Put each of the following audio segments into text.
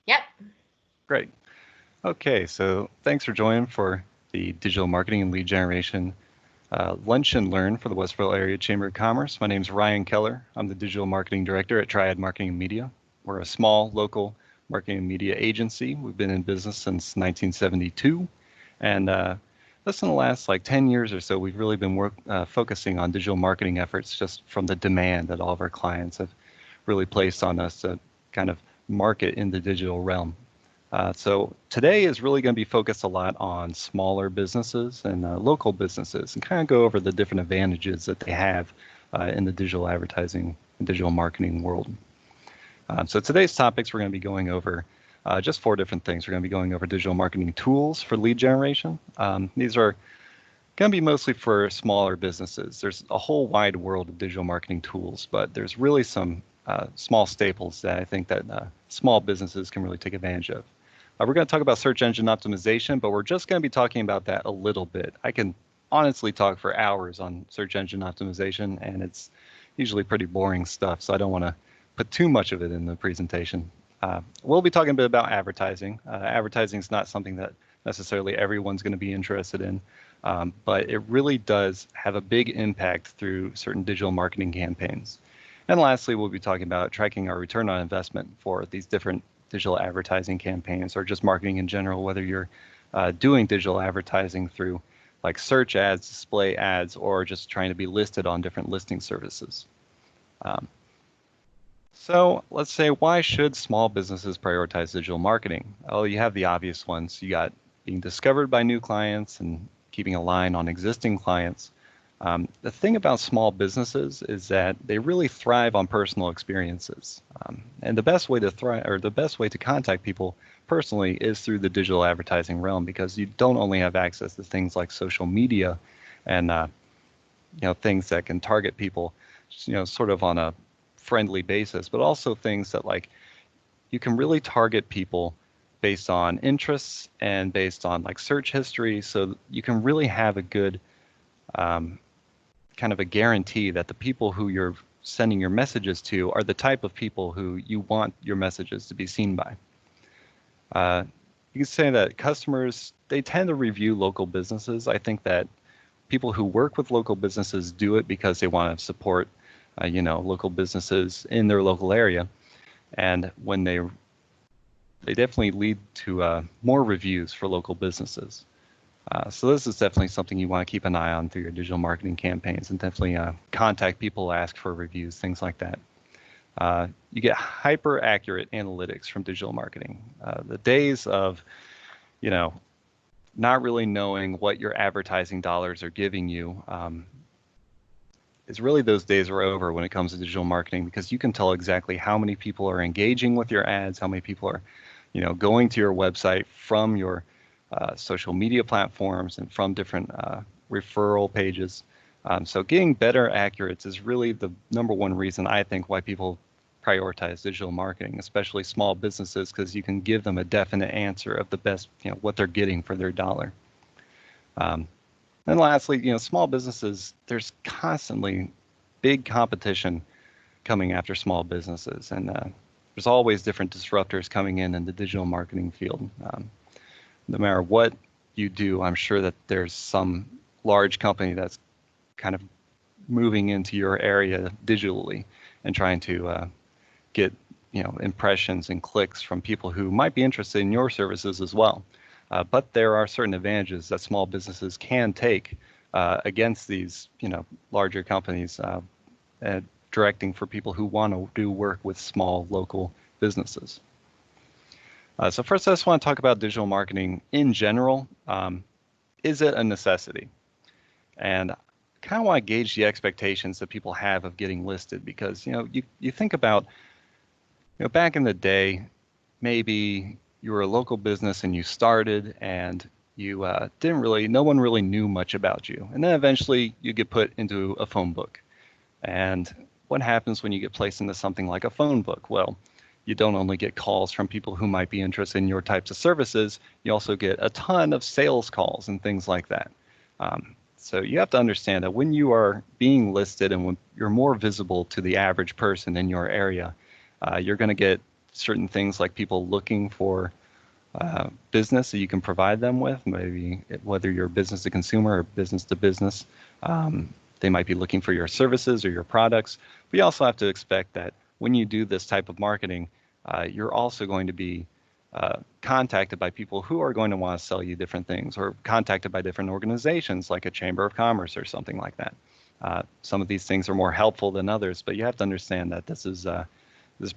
Yep. Great. Okay, so thanks for joining for the Digital Marketing and Lead Generation Lunch and Learn for the Westerville Area Chamber of Commerce. My name is Ryan Keller. I'm the Digital Marketing Director at Triad Marketing Media. We're a small local marketing and media agency. We've been in business since 1972. And just in the last 10 years or so, we've really been focusing on digital marketing efforts just from the demand that all of our clients have really placed on us to kind of market in the digital realm. So today is really going to be focused a lot on smaller businesses and local businesses and kind of go over the different advantages that they have in the digital advertising and digital marketing world. So today's topics, we're going to be going over just 4 different things. We're going to be going over digital marketing tools for lead generation. These are going to be mostly for smaller businesses. There's a whole wide world of digital marketing tools, but there's really some small staples that I think that small businesses can really take advantage of. We're going to talk about search engine optimization, but we're just going to be talking about that a little bit. I can honestly talk for hours on search engine optimization, and it's usually pretty boring stuff, so I don't want to put too much of it in the presentation. We'll be talking a bit about advertising. Advertising is not something that necessarily everyone's going to be interested in, but it really does have a big impact through certain digital marketing campaigns. And lastly, we'll be talking about tracking our return on investment for these different digital advertising campaigns or just marketing in general, whether you're doing digital advertising through search ads, display ads, or just trying to be listed on different listing services. So let's say, why should small businesses prioritize digital marketing? Oh, you have the obvious ones. You got being discovered by new clients and keeping a line on existing clients. The thing about small businesses is that they really thrive on personal experiences. And the best way to thrive, or the best way to contact people personally, is through the digital advertising realm, because you don't only have access to things like social media and things that can target people sort of on a friendly basis, but also things that you can really target people based on interests and based on search history, so you can really have a good kind of a guarantee that the people who you're sending your messages to are the type of people who you want your messages to be seen by. You can say that customers, they tend to review local businesses. I think that people who work with local businesses do it because they want to support, local businesses in their local area. And when they definitely lead to more reviews for local businesses. So this is definitely something you want to keep an eye on through your digital marketing campaigns, and definitely contact people, ask for reviews, things like that. You get hyper accurate analytics from digital marketing. The days of, not really knowing what your advertising dollars are giving you, is really, those days are over when it comes to digital marketing, because you can tell exactly how many people are engaging with your ads, how many people are, going to your website from your social media platforms and from different referral pages. So getting better accurates is really the #1 reason I think why people prioritize digital marketing, especially small businesses, because you can give them a definite answer of the best, what they're getting for their dollar. And lastly, small businesses, there's constantly big competition coming after small businesses, and there's always different disruptors coming in the digital marketing field. No matter what you do, I'm sure that there's some large company that's kind of moving into your area digitally and trying to get impressions and clicks from people who might be interested in your services as well. But there are certain advantages that small businesses can take against these larger companies, directing for people who want to do work with small local businesses. So first, I just want to talk about digital marketing in general. Is it a necessity? And I kind of want to gauge the expectations that people have of getting listed, because you think about back in the day, maybe you were a local business and you started and you no one really knew much about you, and then eventually you get put into a phone book. And what happens when you get placed into something like a phone book? Well, you don't only get calls from people who might be interested in your types of services, you also get a ton of sales calls and things like that. So you have to understand that when you are being listed and when you're more visible to the average person in your area, you're going to get certain things like people looking for business that you can provide them with, maybe whether you're business to consumer or business to business. They might be looking for your services or your products. But you also have to expect that when you do this type of marketing, you're also going to be contacted by people who are going to want to sell you different things, or contacted by different organizations like a chamber of commerce or something like that. Some of these things are more helpful than others, but you have to understand that this is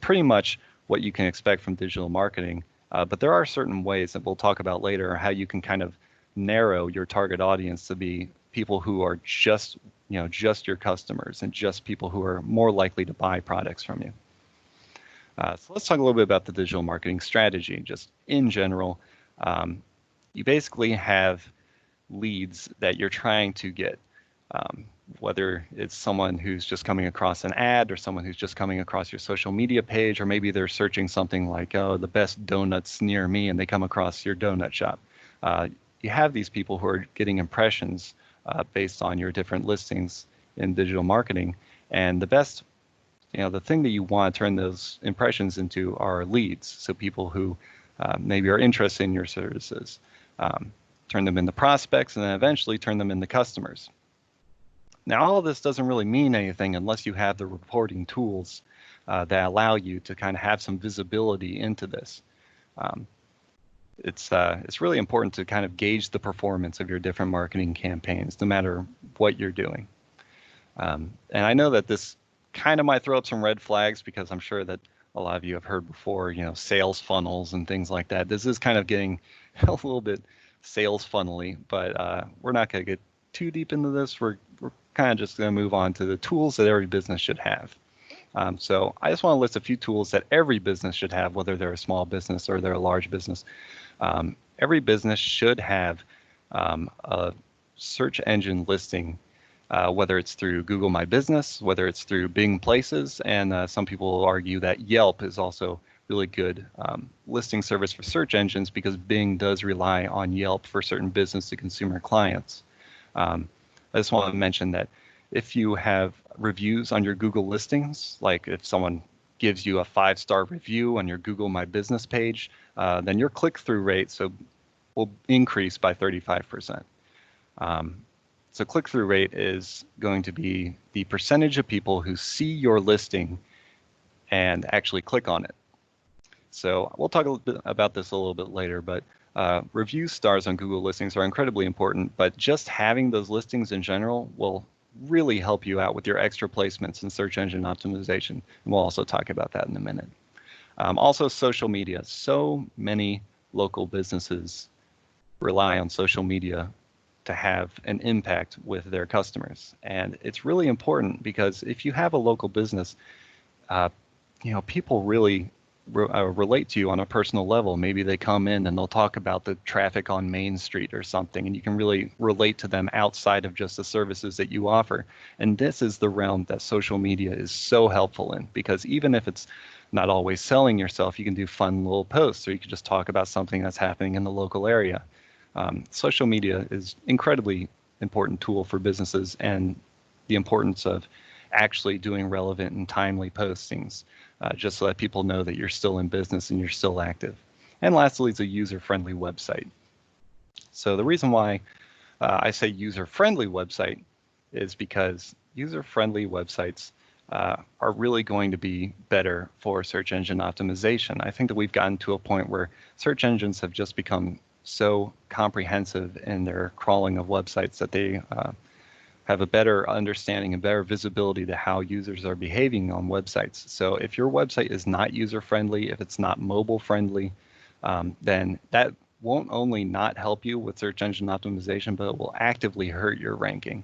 pretty much what you can expect from digital marketing. But there are certain ways that we'll talk about later how you can kind of narrow your target audience to be people who are just your customers and just people who are more likely to buy products from you. So let's talk a little bit about the digital marketing strategy. Just in general, you basically have leads that you're trying to get, whether it's someone who's just coming across an ad or someone who's just coming across your social media page, or maybe they're searching something like, oh, the best donuts near me, and they come across your donut shop. You have these people who are getting impressions based on your different listings in digital marketing, and the thing that you want to turn those impressions into are leads. So people who maybe are interested in your services, turn them into prospects, and then eventually turn them into customers. Now, all of this doesn't really mean anything unless you have the reporting tools that allow you to kind of have some visibility into this. It's really important to kind of gauge the performance of your different marketing campaigns, no matter what you're doing. And I know that this kind of might throw up some red flags, because I'm sure that a lot of you have heard before, sales funnels and things like that. This is kind of getting a little bit sales funnel-y, but we're not going to get too deep into this. We're kind of just going to move on to the tools that every business should have. So I just want to list a few tools that every business should have, whether they're a small business or they're a large business. Every business should have a search engine listing, whether it's through Google My Business, whether it's through Bing Places, and some people will argue that Yelp is also really good listing service for search engines, because Bing does rely on Yelp for certain business to consumer clients. I just want to mention that if you have reviews on your Google listings, like if someone gives you a 5-star review on your Google My Business page, then your click-through rate will increase by 35%. So click-through rate is going to be the percentage of people who see your listing and actually click on it. So we'll talk a little bit about this a little bit later, but review stars on Google listings are incredibly important, but just having those listings in general will really help you out with your extra placements and search engine optimization. And we'll also talk about that in a minute. Also, social media. So many local businesses rely on social media to have an impact with their customers. And it's really important, because if you have a local business, people really relate to you on a personal level. Maybe they come in and they'll talk about the traffic on Main Street or something, and you can really relate to them outside of just the services that you offer. And this is the realm that social media is so helpful in, because even if it's not always selling yourself, you can do fun little posts, or you can just talk about something that's happening in the local area. Social media is incredibly important tool for businesses, and the importance of actually doing relevant and timely postings, just so that people know that you're still in business and you're still active. And lastly, it's a user-friendly website. So the reason why I say user-friendly website is because user-friendly websites are really going to be better for search engine optimization. I think that we've gotten to a point where search engines have just become so comprehensive in their crawling of websites that they have a better understanding and better visibility to how users are behaving on websites. So if your website is not user-friendly, if it's not mobile-friendly, then that won't only not help you with search engine optimization, but it will actively hurt your ranking.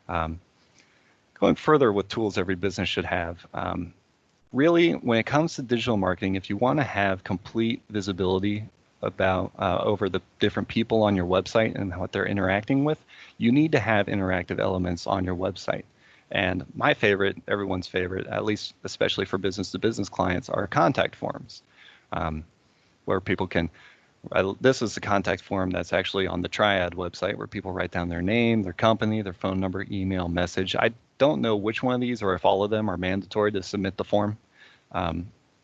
Going further with tools every business should have, really, when it comes to digital marketing, if you want to have complete visibility about over the different people on your website and what they're interacting with, you need to have interactive elements on your website. And my favorite, everyone's favorite, at least especially for business-to-business clients, are contact forms, where people can, this is the contact form that's actually on the Triad website, where people write down their name, their company, their phone number, email, message. I don't know which one of these, or if all of them are mandatory to submit the form.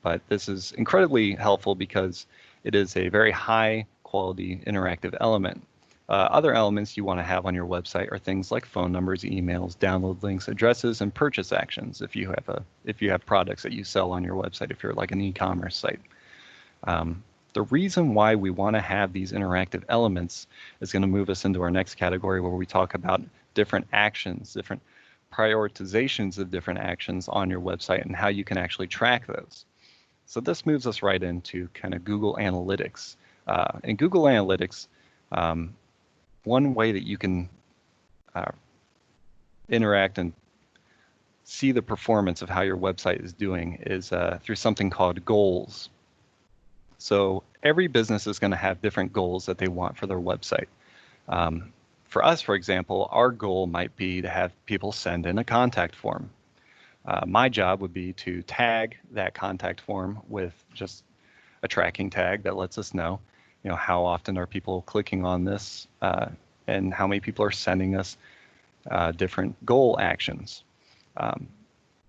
But this is incredibly helpful because it is a very high quality interactive element. Other elements you want to have on your website are things like phone numbers, emails, download links, addresses, and purchase actions if you have products that you sell on your website, if you're like an e-commerce site. The reason why we want to have these interactive elements is going to move us into our next category where we talk about different actions, different prioritizations of different actions on your website and how you can actually track those. So this moves us right into kind of Google Analytics. In Google Analytics, one way that you can interact and see the performance of how your website is doing is through something called goals. So every business is going to have different goals that they want for their website. For us, for example, our goal might be to have people send in a contact form. My job would be to tag that contact form with just a tracking tag that lets us know, how often are people clicking on this and how many people are sending us different goal actions.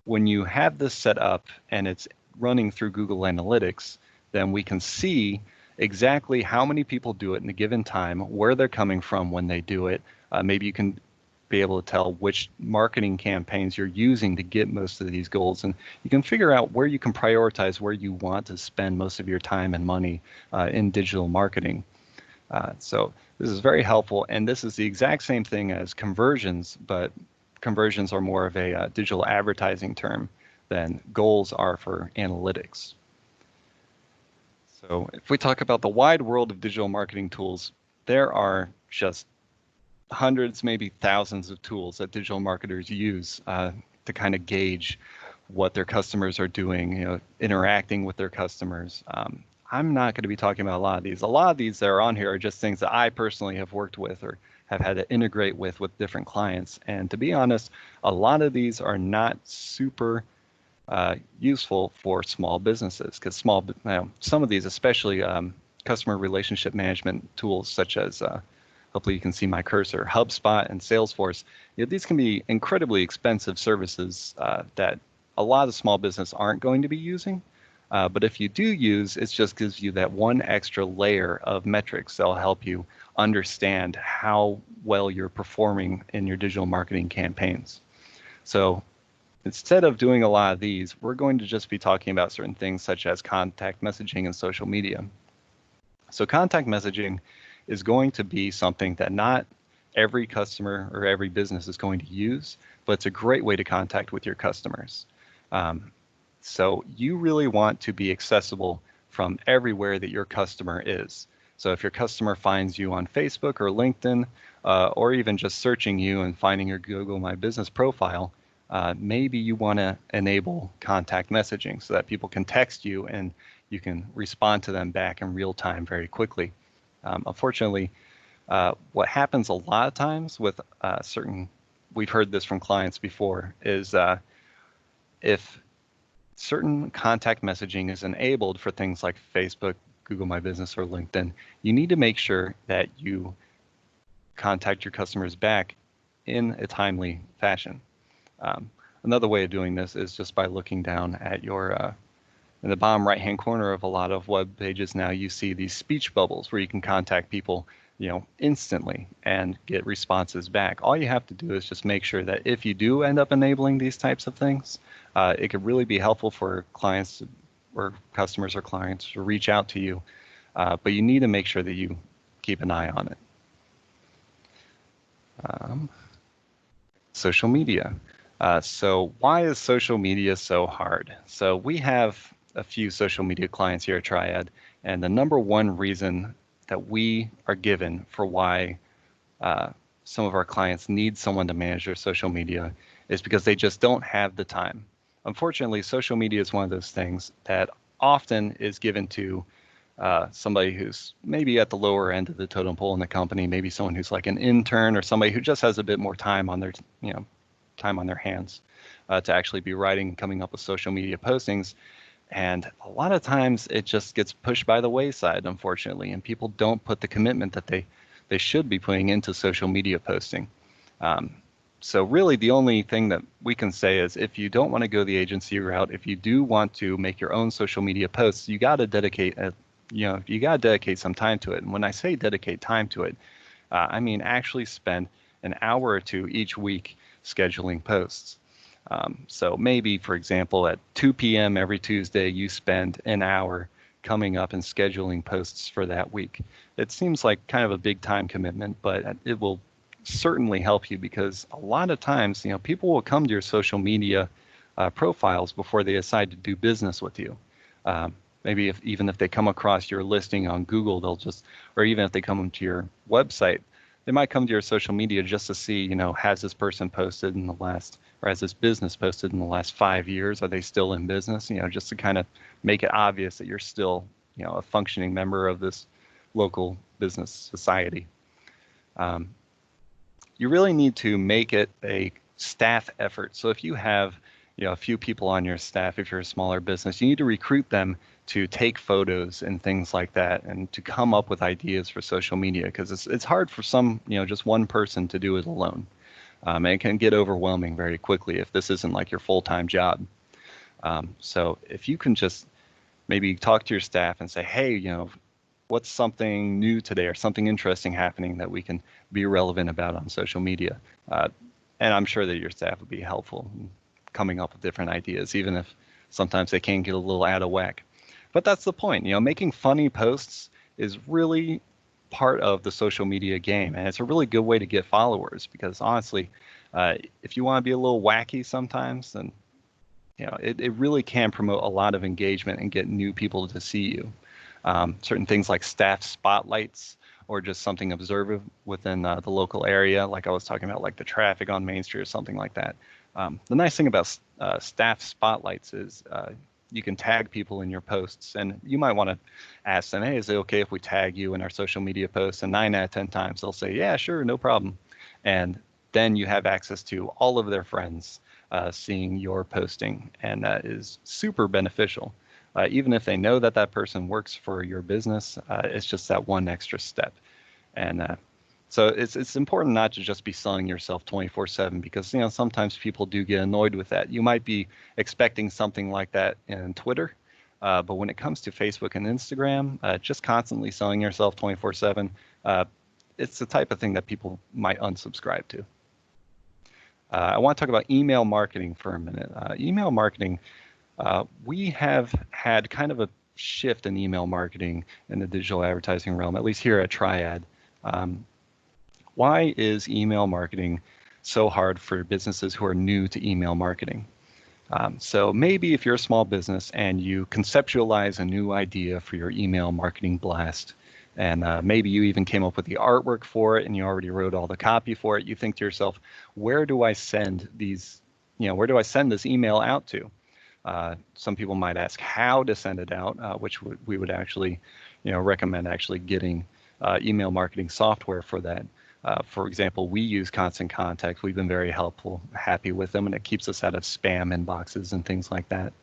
When you have this set up and it's running through Google Analytics, then we can see exactly how many people do it in a given time, where they're coming from when they do it. Maybe you can be able to tell which marketing campaigns you're using to get most of these goals, and you can figure out where you can prioritize where you want to spend most of your time and money in digital marketing. So this is very helpful, and this is the exact same thing as conversions, but conversions are more of a digital advertising term than goals are for analytics. So if we talk about the wide world of digital marketing tools, there are just hundreds, maybe thousands of tools that digital marketers use to kind of gauge what their customers are doing, interacting with their customers. I'm not going to be talking about a lot of these. A lot of these that are on here are just things that I personally have worked with or have had to integrate with different clients. And to be honest, a lot of these are not super useful for small businesses because some of these, especially customer relationship management tools such as hopefully you can see my cursor, HubSpot and Salesforce. These can be incredibly expensive services that a lot of small business aren't going to be using. But if you do use, it just gives you that one extra layer of metrics that'll help you understand how well you're performing in your digital marketing campaigns. So instead of doing a lot of these, we're going to just be talking about certain things such as contact messaging and social media. So contact messaging is going to be something that not every customer or every business is going to use, but it's a great way to contact with your customers. So you really want to be accessible from everywhere that your customer is. So if your customer finds you on Facebook or LinkedIn, or even just searching you and finding your Google My Business profile, maybe you want to enable contact messaging so that people can text you and you can respond to them back in real time very quickly. Unfortunately, what happens a lot of times with we've heard this from clients before, is if certain contact messaging is enabled for things like Facebook, Google My Business, or LinkedIn, you need to make sure that you contact your customers back in a timely fashion. Another way of doing this is just by looking down at your, in the bottom right-hand corner of a lot of web pages now, you see these speech bubbles where you can contact people, instantly and get responses back. All you have to do is just make sure that if you do end up enabling these types of things, it could really be helpful for clients or customers or clients to reach out to you, but you need to make sure that you keep an eye on it. Social media. So why is social media so hard? So we have a few social media clients here at Triad, and the number one reason that we are given for why some of our clients need someone to manage their social media is because they just don't have the time. Unfortunately, social media is one of those things that often is given to somebody who's maybe at the lower end of the totem pole in the company, maybe someone who's like an intern or somebody who just has a bit more time on their, time on their hands to actually be writing, coming up with social media postings. And a lot of times it just gets pushed by the wayside, unfortunately, and people don't put the commitment that they should be putting into social media posting. So really the only thing that we can say is if you don't want to go the agency route, if you do want to make your own social media posts, you got to dedicate you got to dedicate some time to it. And when I say dedicate time to it, I mean actually spend an hour or two each week scheduling posts. So maybe, for example, at 2 p.m. every Tuesday, you spend an hour coming up and scheduling posts for that week. It seems like kind of a big time commitment, but it will certainly help you because a lot of times, people will come to your social media profiles before they decide to do business with you. Maybe even if they come across your listing on Google, or even if they come to your website, they might come to your social media just to see, has this person posted in the last, or has this business posted in the last 5 years? Are they still in business? Just to kind of make it obvious that you're still, a functioning member of this local business society. You really need to make it a staff effort. So if you have, a few people on your staff, if you're a smaller business, you need to recruit them to take photos and things like that, and to come up with ideas for social media, because it's hard for some, just one person to do it alone. And it can get overwhelming very quickly if this isn't like your full-time job. So if you can just maybe talk to your staff and say, hey, what's something new today or something interesting happening that we can be relevant about on social media? And I'm sure that your staff would be helpful in coming up with different ideas, even if sometimes they can get a little out of whack. But that's the point. Making funny posts is really part of the social media game, and it's a really good way to get followers, because honestly, if you want to be a little wacky sometimes, then it really can promote a lot of engagement and get new people to see you. Certain things like staff spotlights, or just something observable within the local area, like I was talking about, like the traffic on Main Street or something like that. The nice thing about staff spotlights is you can tag people in your posts, and you might want to ask them, hey, is it okay if we tag you in our social media posts? And 9 out of 10 times they'll say, yeah, sure, no problem. And then you have access to all of their friends seeing your posting, and that is super beneficial. Even if they know that that person works for your business, it's just that one extra step. And so it's important not to just be selling yourself 24/7, because sometimes people do get annoyed with that. You might be expecting something like that in Twitter, but when it comes to Facebook and Instagram, just constantly selling yourself 24/7, it's the type of thing that people might unsubscribe to. I want to talk about email marketing for a minute. Email marketing, we have had kind of a shift in email marketing in the digital advertising realm, at least here at Triad. Why is email marketing so hard for businesses who are new to email marketing? So maybe if you're a small business and you conceptualize a new idea for your email marketing blast, and maybe you even came up with the artwork for it and you already wrote all the copy for it, you think to yourself, where do I send these, where do I send this email out to? Some people might ask how to send it out, which we would actually, recommend actually getting email marketing software for that. For example, we use Constant Contact. We've been very happy with them, and it keeps us out of spam inboxes and things like that.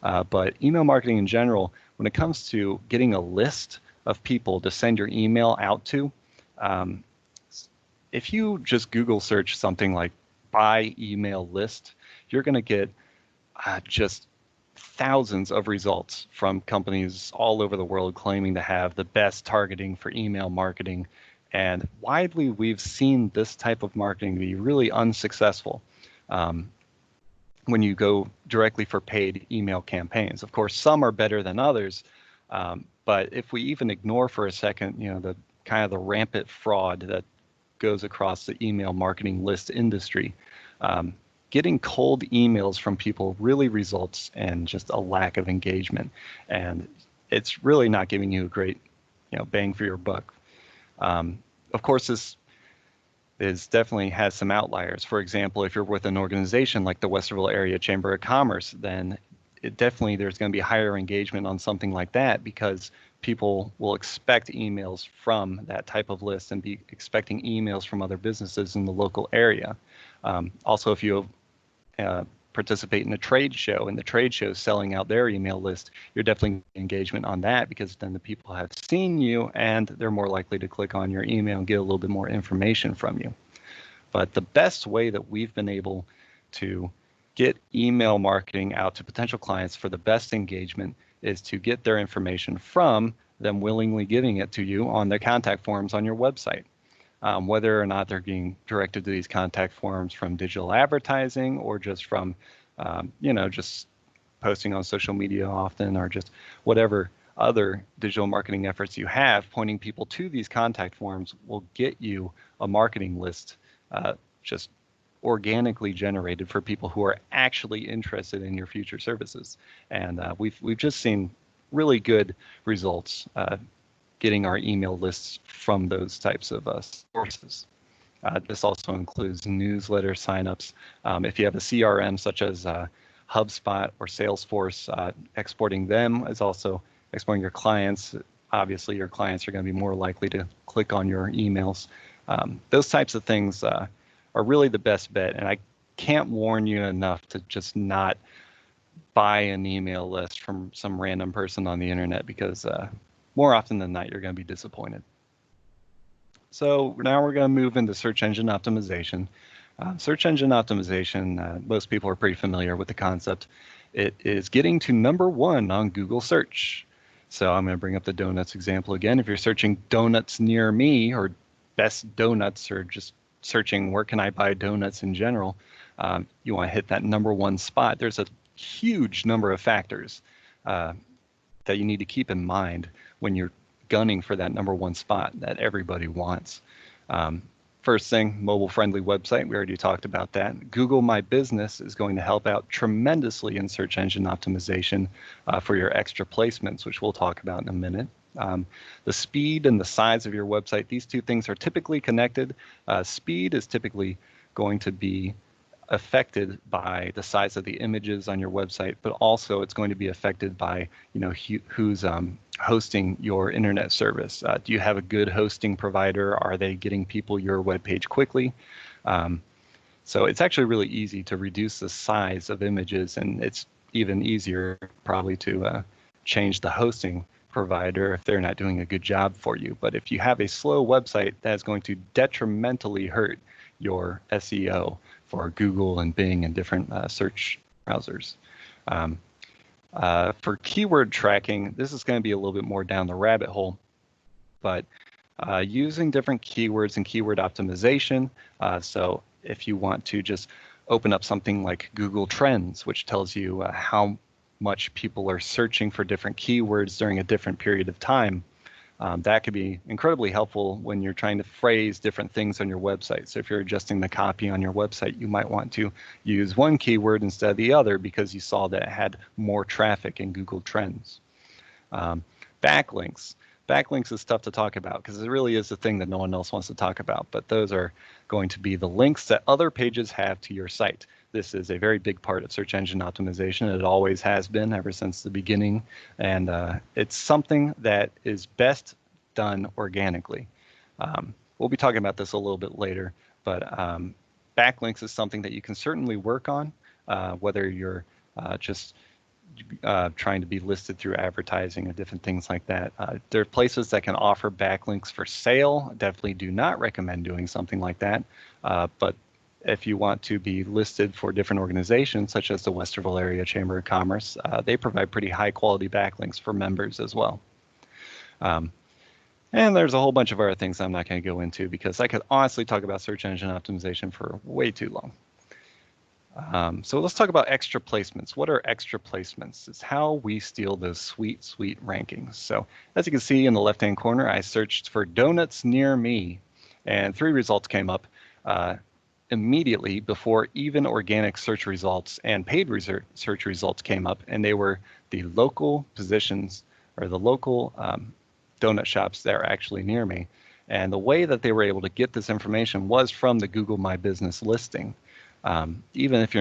But email marketing in general, when it comes to getting a list of people to send your email out to, if you just Google search something like buy email list, you're going to get just thousands of results from companies all over the world claiming to have the best targeting for email marketing. And widely, we've seen this type of marketing be really unsuccessful when you go directly for paid email campaigns. Of course, some are better than others, but if we even ignore for a second, the kind of the rampant fraud that goes across the email marketing list industry, getting cold emails from people really results in just a lack of engagement, and it's really not giving you a great, bang for your buck. Of course, this definitely has some outliers. For example, if you're with an organization like the Westerville Area Chamber of Commerce, then there's going to be higher engagement on something like that, because people will expect emails from that type of list and be expecting emails from other businesses in the local area. Also, if you participate in a trade show and the trade show is selling out their email list, you're definitely engagement on that, because then the people have seen you and they're more likely to click on your email and get a little bit more information from you. But the best way that we've been able to get email marketing out to potential clients for the best engagement is to get their information from them willingly giving it to you on their contact forms on your website. Whether or not they're being directed to these contact forms from digital advertising or just from, just posting on social media often, or just whatever other digital marketing efforts you have, pointing people to these contact forms will get you a marketing list just organically generated for people who are actually interested in your future services. And we've just seen really good results getting our email lists from those types of sources. This also includes newsletter signups. If you have a CRM such as HubSpot or Salesforce, exporting them is also exporting your clients. Obviously, your clients are going to be more likely to click on your emails. Those types of things are really the best bet. And I can't warn you enough to just not buy an email list from some random person on the internet, because more often than not, you're going to be disappointed. So now we're going to move into search engine optimization. Search engine optimization, most people are pretty familiar with the concept. It is getting to #1 on Google search. So I'm going to bring up the donuts example again. If you're searching donuts near me, or best donuts, or just searching where can I buy donuts in general, you want to hit that #1 spot. There's a huge number of factors that you need to keep in mind when you're gunning for that #1 spot that everybody wants. First thing, mobile-friendly website. We already talked about that. Google My Business is going to help out tremendously in search engine optimization for your extra placements, which we'll talk about in a minute. The speed and the size of your website, these two things are typically connected. Speed is typically going to be affected by the size of the images on your website, but also it's going to be affected by, who's hosting your internet service. Do you have a good hosting provider? Are they getting people your web page quickly? So it's actually really easy to reduce the size of images, and it's even easier probably to change the hosting provider if they're not doing a good job for you. But if you have a slow website, that's going to detrimentally hurt your SEO for Google and Bing and different search browsers. For keyword tracking, this is going to be a little bit more down the rabbit hole, but using different keywords and keyword optimization. So if you want to just open up something like Google Trends, which tells you how much people are searching for different keywords during a different period of time, that could be incredibly helpful when you're trying to phrase different things on your website. So if you're adjusting the copy on your website, you might want to use one keyword instead of the other because you saw that it had more traffic in Google Trends. Backlinks. Backlinks is tough to talk about because it really is the thing that no one else wants to talk about, but those are going to be the links that other pages have to your site. This is a very big part of search engine optimization. It always has been ever since the beginning, and it's something that is best done organically. We'll be talking about this a little bit later, but backlinks is something that you can certainly work on, whether you're just trying to be listed through advertising or different things like that. There are places that can offer backlinks for sale. Definitely do not recommend doing something like that, but if you want to be listed for different organizations, such as the Westerville Area Chamber of Commerce, they provide pretty high quality backlinks for members as well. And there's a whole bunch of other things I'm not going to go into because I could honestly talk about search engine optimization for way too long. So let's talk about extra placements. What are extra placements? It's how we steal those sweet, sweet rankings. So as you can see in the left-hand corner, I searched for donuts near me, and 3 results came up immediately before even organic search results and paid search results came up, and they were the local positions or the local donut shops that are actually near me. And the way that they were able to get this information was from the Google My Business listing. Even if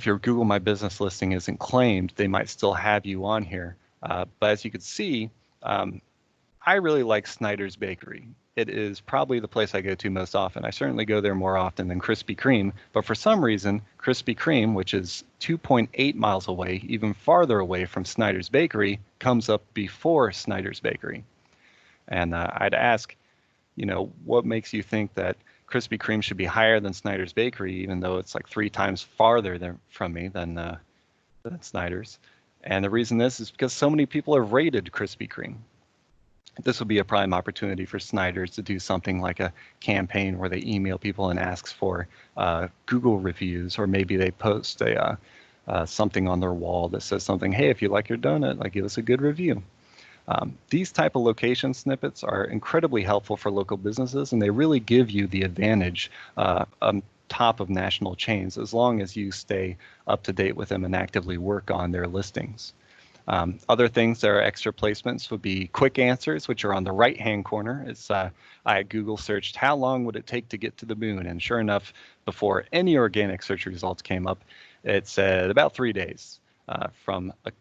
your Google My Business listing isn't claimed, they might still have you on here. But as you can see, I really like Snyder's Bakery. It is probably the place I go to most often. I certainly go there more often than Krispy Kreme, but for some reason, Krispy Kreme, which is 2.8 miles away, even farther away from Snyder's Bakery, comes up before Snyder's Bakery. And I'd ask, what makes you think that Krispy Kreme should be higher than Snyder's Bakery, even though it's like 3 times farther from me than Snyder's. And the reason is because so many people have rated Krispy Kreme. This would be a prime opportunity for Snyder's to do something like a campaign where they email people and asks for Google reviews, or maybe they post something on their wall that says something, hey, if you like your donut, like, give us a good review. These type of location snippets are incredibly helpful for local businesses, and they really give you the advantage on top of national chains as long as you stay up to date with them and actively work on their listings. Other things that are extra placements would be quick answers, which are on the right-hand corner. It's I Google searched how long would it take to get to the moon, and sure enough, before any organic search results came up, it said about 3 days from a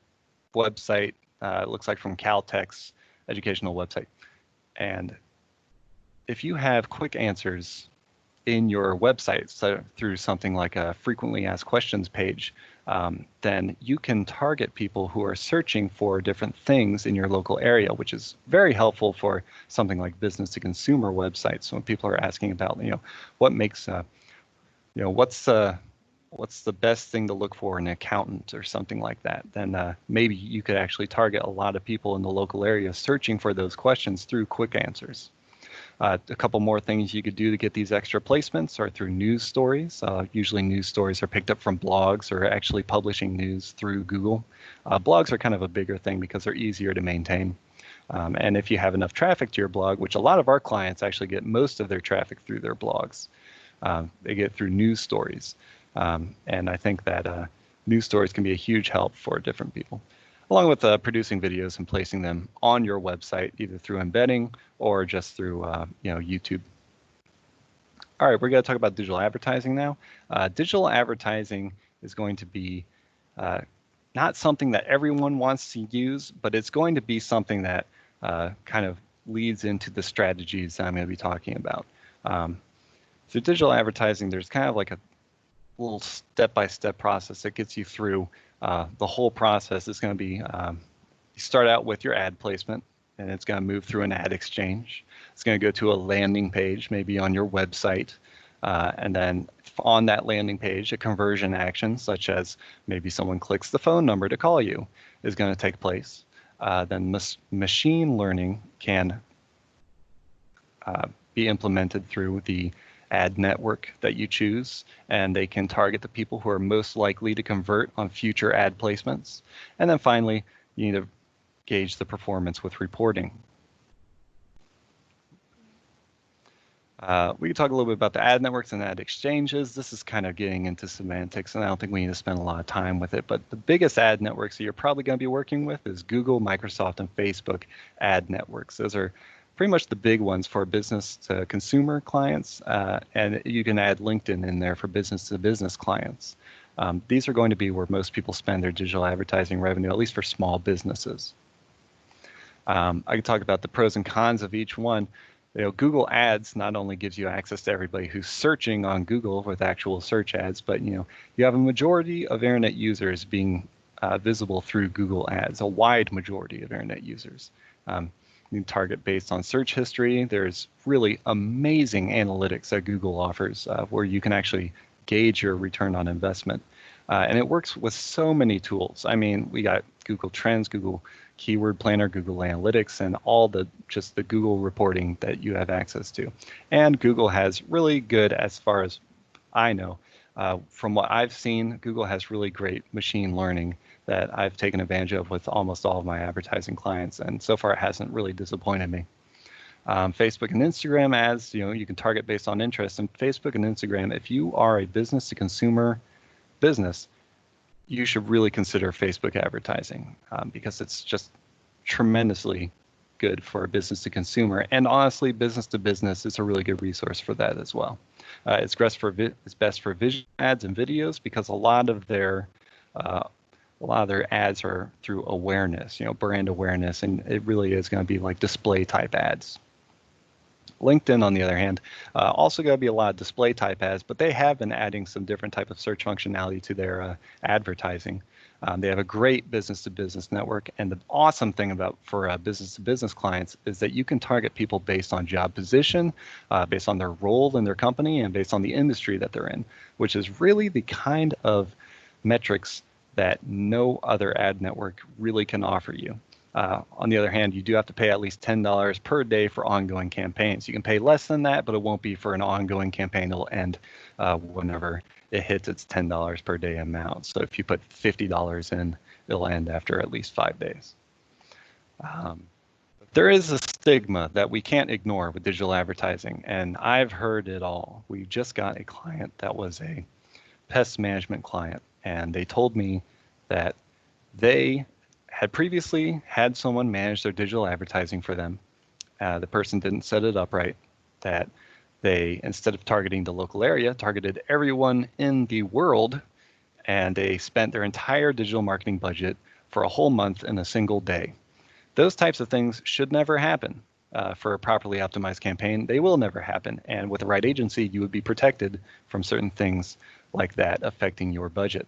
website. It looks like from Caltech's educational website. And if you have quick answers in your website, so through something like a frequently asked questions page, then you can target people who are searching for different things in your local area, which is very helpful for something like business to consumer websites. So when people are asking about, what makes, what's the best thing to look for in an accountant or something like that, then maybe you could actually target a lot of people in the local area searching for those questions through quick answers. A couple more things you could do to get these extra placements are through news stories. Usually news stories are picked up from blogs or actually publishing news through Google. Blogs are kind of a bigger thing because they're easier to maintain. And if you have enough traffic to your blog, which a lot of our clients actually get most of their traffic through their blogs, they get through news stories. And I think that news stories can be a huge help for different people, along with producing videos and placing them on your website, either through embedding or just through YouTube. All right, we're going to talk about digital advertising now. Digital advertising is going to be not something that everyone wants to use, but it's going to be something that kind of leads into the strategies that I'm going to be talking about. So digital advertising, there's kind of like a little step-by-step process that gets you through the whole process. Is going to be you start out with your ad placement, and it's going to move through an ad exchange. It's going to go to a landing page, maybe on your website, and then on that landing page, a conversion action, such as maybe someone clicks the phone number to call you, is going to take place. Then machine learning can be implemented through the ad network that you choose, and they can target the people who are most likely to convert on future ad placements. And then finally, you need to gauge the performance with reporting. We can talk a little bit about the ad networks and ad exchanges. This is kind of getting into semantics, and I don't think we need to spend a lot of time with it, but the biggest ad networks that you're probably going to be working with is Google, Microsoft, and Facebook ad networks. Those are pretty much the big ones for business to consumer clients, and you can add LinkedIn in there for business to business clients. These are going to be where most people spend their digital advertising revenue, at least for small businesses. I can talk about the pros and cons of each one. Google Ads not only gives you access to everybody who's searching on Google with actual search ads, but you have a majority of internet users being visible through Google Ads, a wide majority of internet users. You can target based on search history. There's really amazing analytics that Google offers where you can actually gauge your return on investment. And it works with so many tools. I mean, we got Google Trends, Google Keyword Planner, Google Analytics, and all the Google reporting that you have access to. And Google has really good, as far as I know, from what I've seen, Google has really great machine learning that I've taken advantage of with almost all of my advertising clients, and so far it hasn't really disappointed me. Facebook and Instagram ads, you can target based on interest. And Facebook and Instagram, if you are a business to consumer business, you should really consider Facebook advertising because it's just tremendously good for business to consumer. And honestly, business to business is a really good resource for that as well. It's best for visual ads and videos because a lot of their ads are through awareness, brand awareness, and it really is going to be like display type ads. LinkedIn, on the other hand, also going to be a lot of display type ads, but they have been adding some different type of search functionality to their advertising. They have a great business-to-business network, and the awesome thing about for business-to-business clients is that you can target people based on job position, based on their role in their company, and based on the industry that they're in, which is really the kind of metrics that no other ad network really can offer you. On the other hand, you do have to pay at least $10 per day for ongoing campaigns. You can pay less than that, but it won't be for an ongoing campaign. It'll end whenever it hits its $10 per day amount. So if you put $50 in, it'll end after at least 5 days. There is a stigma that we can't ignore with digital advertising, and I've heard it all. We just got a client that was a pest management client, and they told me that they had previously had someone manage their digital advertising for them. The person didn't set it up right, that they, instead of targeting the local area, targeted everyone in the world, and they spent their entire digital marketing budget for a whole month in a single day. Those types of things should never happen. For a properly optimized campaign, they will never happen. And with the right agency, you would be protected from certain things like that affecting your budget.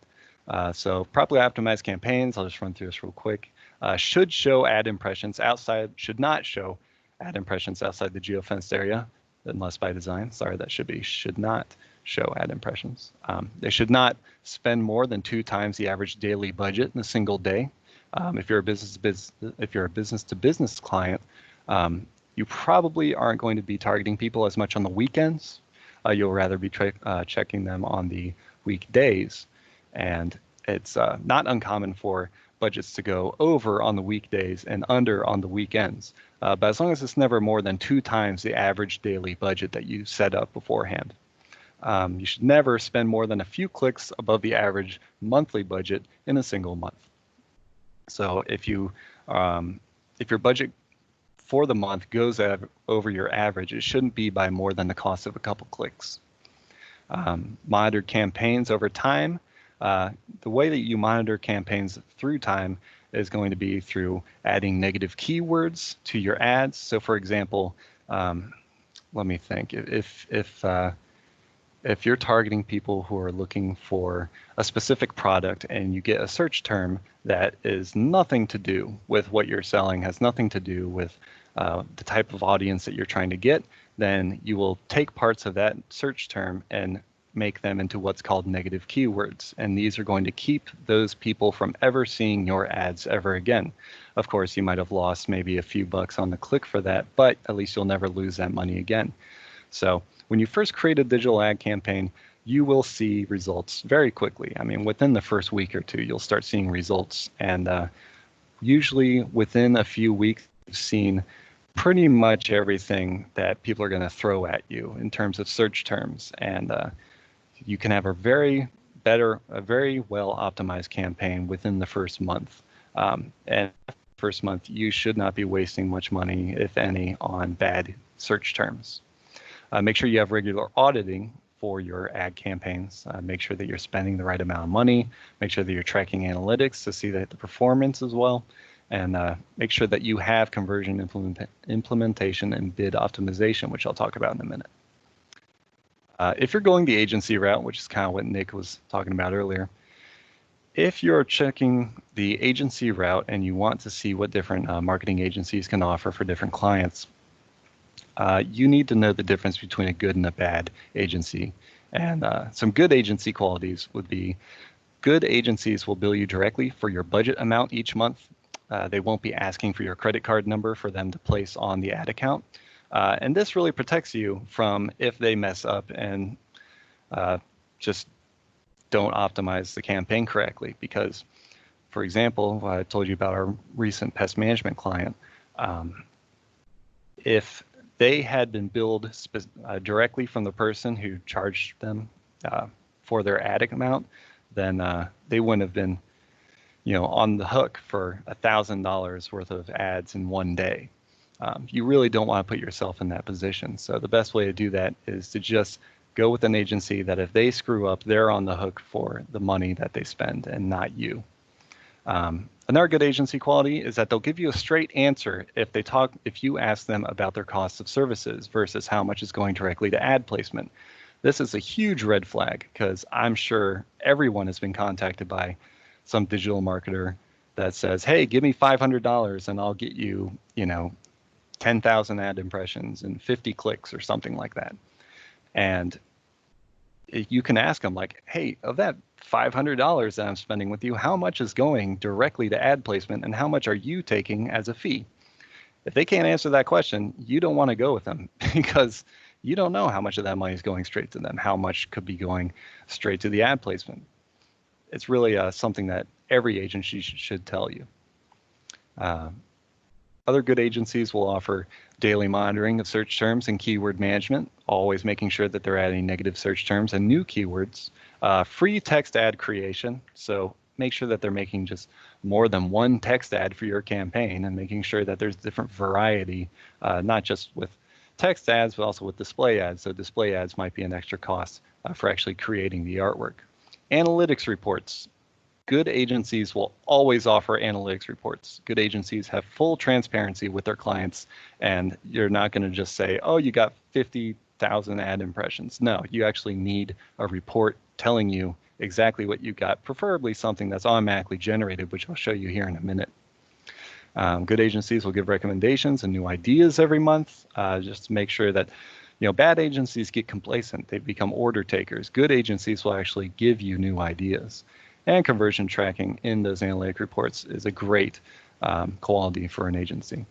So properly optimized campaigns, I'll just run through this real quick, should show ad impressions outside, should not show ad impressions outside the geofenced area, unless by design. Sorry, that should not show ad impressions. They should not spend more than 2 times the average daily budget in a single day. If you're a business-to-business client, you probably aren't going to be targeting people as much on the weekends. You'll rather be checking them on the weekdays. And it's not uncommon for budgets to go over on the weekdays and under on the weekends. But as long as it's never more than 2 times the average daily budget that you set up beforehand. You should never spend more than a few clicks above the average monthly budget in a single month. So if your budget for the month goes over your average, it shouldn't be by more than the cost of a couple clicks. Monitor campaigns over time. The way that you monitor campaigns through time is going to be through adding negative keywords to your ads. So for example, let me think, if you're targeting people who are looking for a specific product and you get a search term that is nothing to do with what you're selling, has nothing to do with the type of audience that you're trying to get, then you will take parts of that search term and make them into what's called negative keywords. And these are going to keep those people from ever seeing your ads ever again. Of course, you might have lost maybe a few bucks on the click for that, but at least you'll never lose that money again. So when you first create a digital ad campaign, you will see results very quickly. I mean, within the first week or 2, you'll start seeing results. And usually within a few weeks, you've seen pretty much everything that people are going to throw at you in terms of search terms. And you can have a very well optimized campaign within the first month. And first month, you should not be wasting much money, if any, on bad search terms. Make sure you have regular auditing for your ad campaigns. Make sure that you're spending the right amount of money. Make sure that you're tracking analytics to see that the performance as well. And make sure that you have conversion implementation and bid optimization, which I'll talk about in a minute. If you're going the agency route, which is kind of what Nick was talking about earlier, if you're checking the agency route and you want to see what different marketing agencies can offer for different clients, you need to know the difference between a good and a bad agency. And some good agency qualities would be good agencies will bill you directly for your budget amount each month. They won't be asking for your credit card number for them to place on the ad account. And this really protects you from if they mess up and just don't optimize the campaign correctly. Because, for example, I told you about our recent pest management client. If they had been billed directly from the person who charged them for their ad amount, then they wouldn't have been, on the hook for $1,000 worth of ads in one day. You really don't want to put yourself in that position. So the best way to do that is to just go with an agency that if they screw up, they're on the hook for the money that they spend and not you. Another good agency quality is that they'll give you a straight answer if you ask them about their costs of services versus how much is going directly to ad placement. This is a huge red flag because I'm sure everyone has been contacted by some digital marketer that says, hey, give me $500 and I'll get you, 10,000 ad impressions and 50 clicks or something like that. And you can ask them like, hey, of that $500 that I'm spending with you, how much is going directly to ad placement and how much are you taking as a fee? If they can't answer that question, you don't want to go with them because you don't know how much of that money is going straight to them, how much could be going straight to the ad placement. It's really something that every agency should tell you. Other good agencies will offer daily monitoring of search terms and keyword management, always making sure that they're adding negative search terms and new keywords. Free text ad creation, so make sure that they're making just more than one text ad for your campaign and making sure that there's different variety, not just with text ads, but also with display ads. So display ads might be an extra cost for actually creating the artwork. Analytics reports. Good agencies will always offer analytics reports. Good agencies have full transparency with their clients, and you're not going to just say, oh, you got 50,000 ad impressions. No, you actually need a report telling you exactly what you got, preferably something that's automatically generated, which I'll show you here in a minute. Good agencies will give recommendations and new ideas every month, just to make sure that, bad agencies get complacent. They become order takers. Good agencies will actually give you new ideas. And conversion tracking in those analytic reports is a great quality for an agency.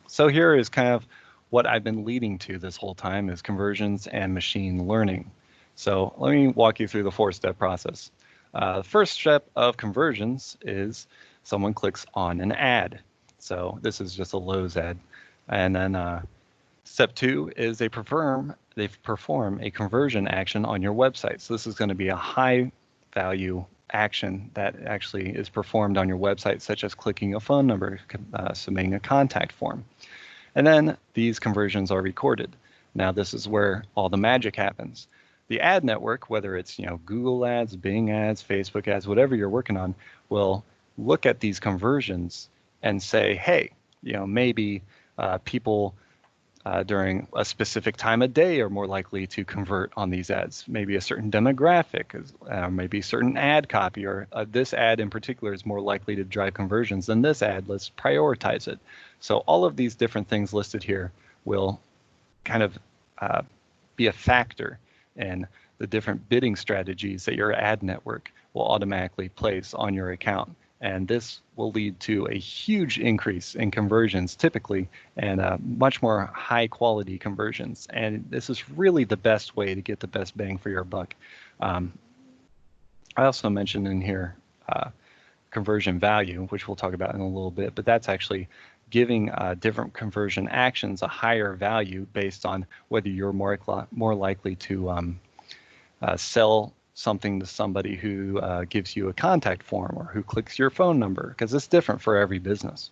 So here is kind of what I've been leading to this whole time is conversions and machine learning. So let me walk you through the 4-step process. The first step of conversions is someone clicks on an ad. So this is just a Lowe's ad. And then step 2 is they perform a conversion action on your website. So this is going to be a high value action that actually is performed on your website, such as clicking a phone number, submitting a contact form. And then these conversions are recorded. Now this is where all the magic happens. The ad network, whether it's Google ads, Bing ads, Facebook ads, whatever you're working on, will look at these conversions and say, hey, maybe people during a specific time of day are more likely to convert on these ads. Maybe a certain demographic, maybe certain ad copy, or this ad in particular is more likely to drive conversions than this ad. Let's prioritize it. So all of these different things listed here will kind of be a factor in the different bidding strategies that your ad network will automatically place on your account. And this will lead to a huge increase in conversions typically, and much more high quality conversions. And this is really the best way to get the best bang for your buck. I also mentioned in here conversion value, which we'll talk about in a little bit, but that's actually giving different conversion actions a higher value based on whether you're more likely to sell something to somebody who gives you a contact form or who clicks your phone number, because it's different for every business.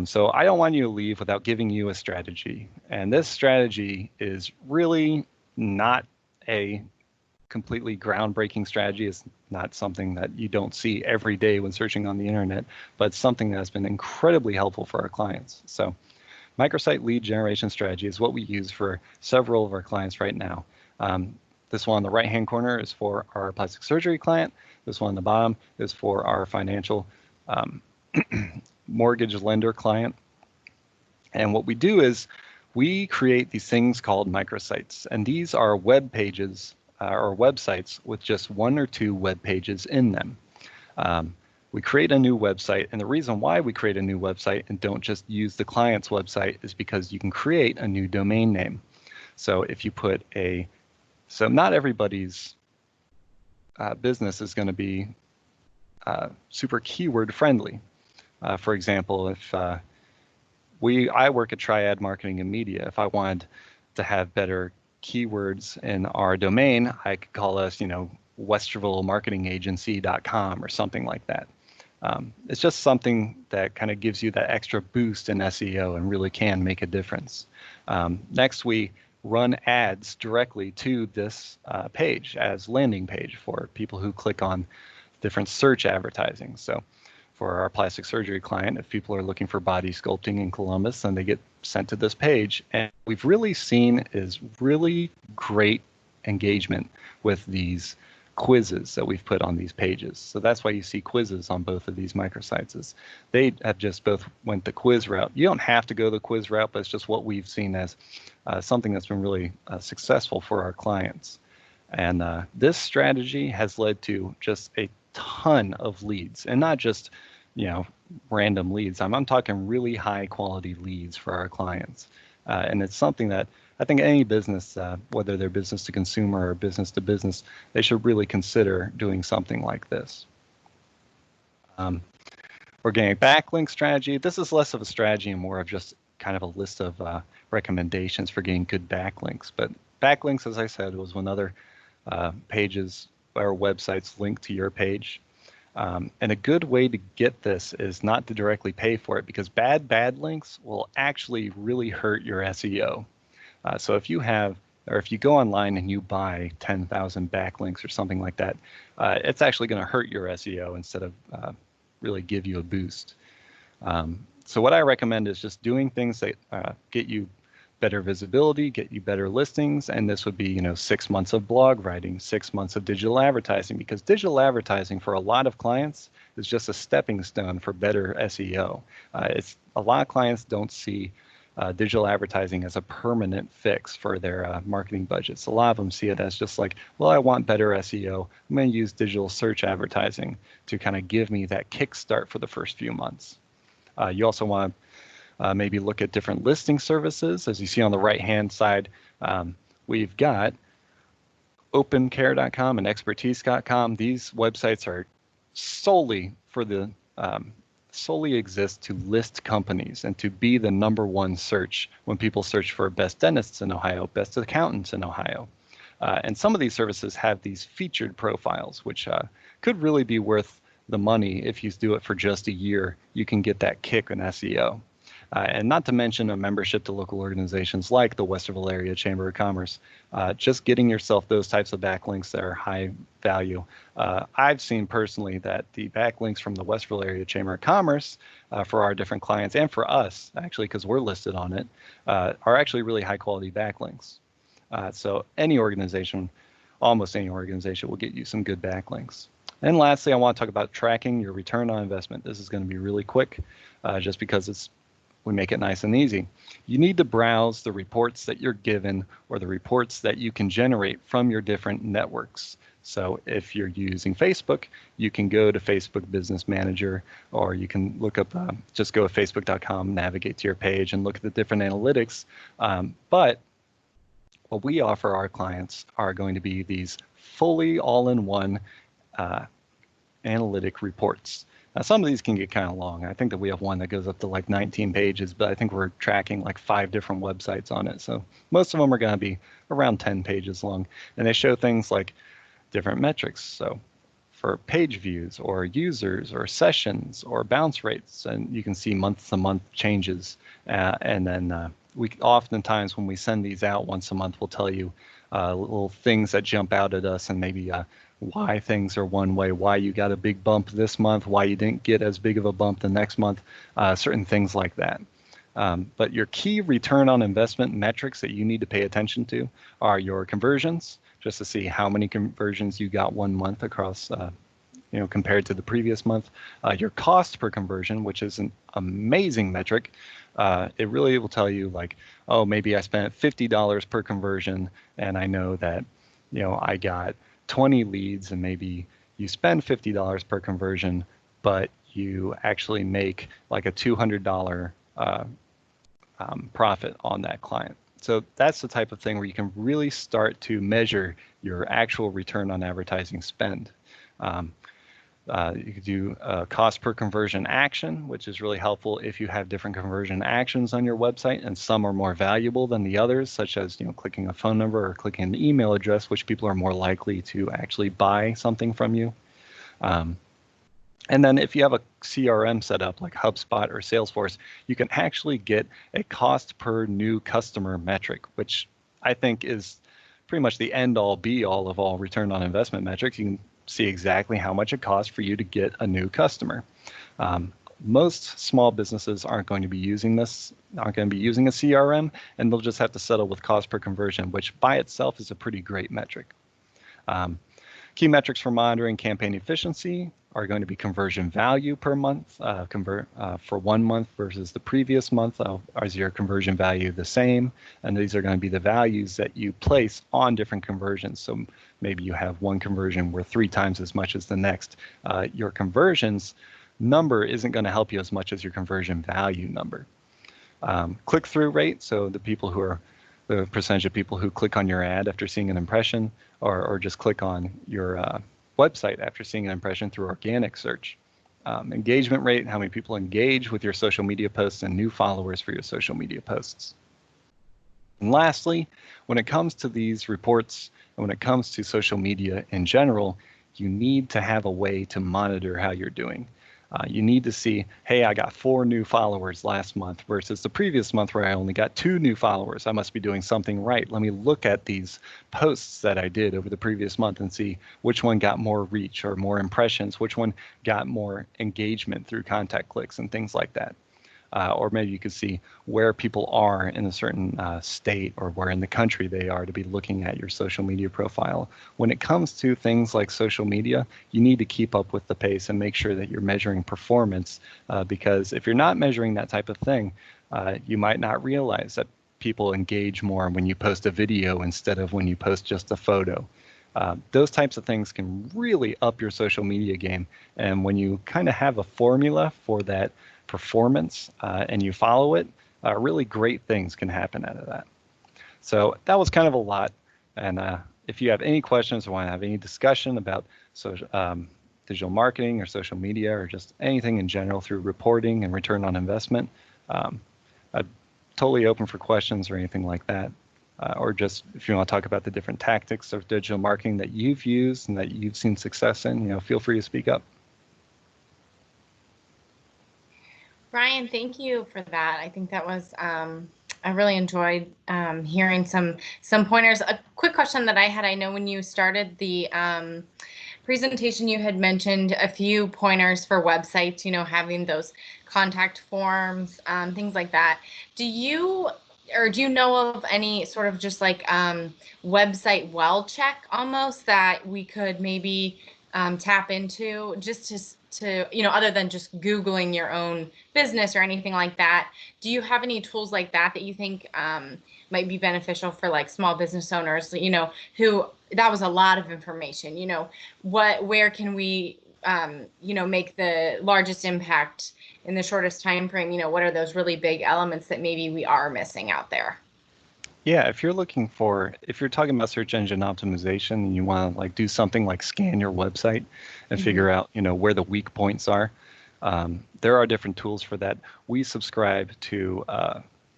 So I don't want you to leave without giving you a strategy. And this strategy is really not a completely groundbreaking strategy. It's not something that you don't see every day when searching on the internet, but something that's been incredibly helpful for our clients. So Microsite lead generation strategy is what we use for several of our clients right now. This one on the right-hand corner is for our plastic surgery client. This one on the bottom is for our financial mortgage lender client. And what we do is we create these things called microsites. And these are web pages or websites with just 1 or 2 web pages in them. We create a new website, and the reason why we create a new website and don't just use the client's website is because you can create a new domain name. So if you put so not everybody's business is going to be super keyword friendly. For example, if I work at Triad Marketing and Media, if I wanted to have better keywords in our domain, I could call us, WestervilleMarketingAgency.com or something like that. It's just something that kind of gives you that extra boost in SEO and really can make a difference. Next, we run ads directly to this page as landing page for people who click on different search advertising. So for our plastic surgery client, if people are looking for body sculpting in Columbus, then they get sent to this page. And we've really seen is really great engagement with these quizzes that we've put on these pages. So that's why you see quizzes on both of these microsites. Is they have just both went the quiz route. You don't have to go the quiz route, but it's just what we've seen as something that's been really successful for our clients. And this strategy has led to just a ton of leads, and not just, random leads. I'm talking really high quality leads for our clients. And it's something that I think any business, whether they're business to consumer or business to business, they should really consider doing something like this. Organic backlink strategy. This is less of a strategy and more of just kind of a list of recommendations for getting good backlinks. But backlinks, as I said, was when other pages or websites link to your page. And a good way to get this is not to directly pay for it, because bad links will actually really hurt your SEO. So if you go online and you buy 10,000 backlinks or something like that, it's actually going to hurt your SEO instead of really give you a boost. So what I recommend is just doing things that get you better visibility, get you better listings, and this would be 6 months of blog writing, 6 months of digital advertising, because digital advertising for a lot of clients is just a stepping stone for better SEO. It's a lot of clients don't see digital advertising as a permanent fix for their marketing budgets. A lot of them see it as just like, well, I want better SEO. I'm going to use digital search advertising to kind of give me that kickstart for the first few months. You also want to maybe look at different listing services. As you see on the right-hand side, we've got opencare.com and expertise.com. These websites are solely exist to list companies and to be the #1 search when people search for best dentists in Ohio, best accountants in Ohio. And some of these services have these featured profiles, which could really be worth the money. If you do it for just a year, you can get that kick in SEO. And not to mention a membership to local organizations like the Westerville Area Chamber of Commerce. Just getting yourself those types of backlinks that are high value. I've seen personally that the backlinks from the Westerville Area Chamber of Commerce for our different clients, and for us, actually, because we're listed on it, are actually really high quality backlinks. So almost any organization will get you some good backlinks. And lastly, I want to talk about tracking your return on investment. This is going to be really quick, just because we make it nice and easy. You need to browse the reports that you're given, or the reports that you can generate from your different networks. So if you're using Facebook, you can go to Facebook Business Manager, or you can look up, just go to facebook.com, navigate to your page and look at the different analytics. But what we offer our clients are going to be these fully all-in-one analytic reports. Now, some of these can get kind of long. I think that we have one that goes up to like 19 pages, but I think we're tracking like 5 different websites on it. So most of them are going to be around 10 pages long, and they show things like different metrics. So for page views or users or sessions or bounce rates, and you can see month to month changes. And then we oftentimes, when we send these out once a month, we'll tell you little things that jump out at us, and maybe why things are one way, why you got a big bump this month, why you didn't get as big of a bump the next month, certain things like that. But your key return on investment metrics that you need to pay attention to are your conversions, just to see how many conversions you got one month across, compared to the previous month. Your cost per conversion, which is an amazing metric. It really will tell you, like, oh, maybe I spent $50 per conversion, and I know that, I got 20 leads, and maybe you spend $50 per conversion, but you actually make like a $200 profit on that client. So that's the type of thing where you can really start to measure your actual return on advertising spend. You could do a cost per conversion action, which is really helpful if you have different conversion actions on your website, and some are more valuable than the others, such as clicking a phone number or clicking an email address, which people are more likely to actually buy something from you. And then if you have a CRM set up like HubSpot or Salesforce, you can actually get a cost per new customer metric, which I think is pretty much the end all be all of all return on investment metrics. You can see exactly how much it costs for you to get a new customer. Most small businesses aren't going to be using this, aren't going to be using a CRM, and they'll just have to settle with cost per conversion, which by itself is a pretty great metric. Key metrics for monitoring campaign efficiency are going to be conversion value per month, for 1 month versus the previous month. Is your conversion value the same? And these are going to be the values that you place on different conversions. So maybe you have one conversion worth 3 times as much as the next. Your conversions number isn't going to help you as much as your conversion value number. Click-through rate, so the percentage of people who click on your ad after seeing an impression, or just click on your website after seeing an impression through organic search. Engagement rate, how many people engage with your social media posts, and new followers for your social media posts. And lastly, when it comes to these reports, and when it comes to social media in general, you need to have a way to monitor how you're doing. You need to see, hey, I got 4 new followers last month versus the previous month where I only got 2 new followers. I must be doing something right. Let me look at these posts that I did over the previous month and see which one got more reach or more impressions, which one got more engagement through contact clicks and things like that. Or maybe you could see where people are in a certain state or where in the country they are to be looking at your social media profile. When it comes to things like social media, you need to keep up with the pace and make sure that you're measuring performance, because if you're not measuring that type of thing, you might not realize that people engage more when you post a video instead of when you post just a photo. Those types of things can really up your social media game. And when you kind of have a formula for that performance and you follow it, really great things can happen out of that. So that was kind of a lot. And if you have any questions or want to have any discussion about digital marketing or social media or just anything in general through reporting and return on investment, I'm totally open for questions or anything like that. Or just if you want to talk about the different tactics of digital marketing that you've used and that you've seen success in, feel free to speak up. Ryan, thank you for that. I think that was, I really enjoyed hearing some pointers. A quick question that I had, I know when you started the presentation, you had mentioned a few pointers for websites, having those contact forms, things like that. Do you know of any sort of just like website well check almost that we could maybe tap into just to other than just Googling your own business or anything like that? Do you have any tools like that you think might be beneficial for like small business owners, who that was a lot of information, where can we, make the largest impact in the shortest time frame? What are those really big elements that maybe we are missing out there? Yeah, if you're talking about search engine optimization and you want to like do something like scan your website and figure out, where the weak points are, there are different tools for that. We subscribe to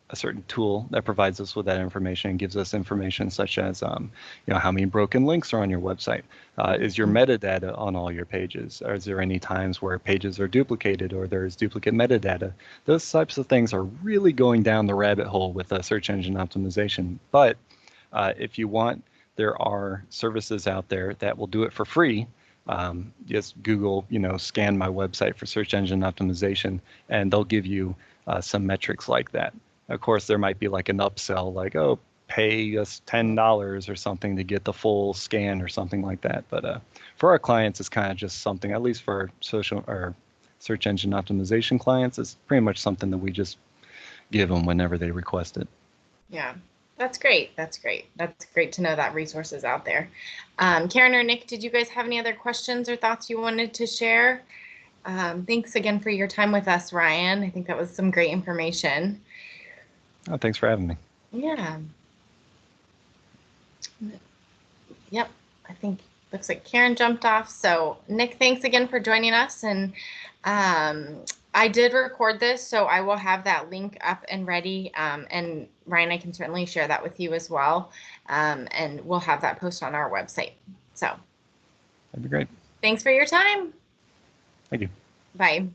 a certain tool that provides us with that information and gives us information such as, how many broken links are on your website? Is your metadata on all your pages? Is there any times where pages are duplicated or there's duplicate metadata? Those types of things are really going down the rabbit hole with search engine optimization. But if you want, there are services out there that will do it for free. Just Google, scan my website for search engine optimization, and they'll give you some metrics like that. Of course, there might be like an upsell, like, oh, pay us $10 or something to get the full scan or something like that. But for our clients, it's kind of just something, at least for social or search engine optimization clients, it's pretty much something that we just give them whenever they request it. Yeah, that's great. That's great. That's great to know that resource is out there. Karen or Nick, did you guys have any other questions or thoughts you wanted to share? Thanks again for your time with us, Ryan. I think that was some great information. Oh, thanks for having me. Yeah. Yep. I think looks like Karen jumped off. So Nick, thanks again for joining us. And I did record this, so I will have that link up and ready. And Ryan, I can certainly share that with you as well. And we'll have that post on our website. So that'd be great. Thanks for your time. Thank you. Bye.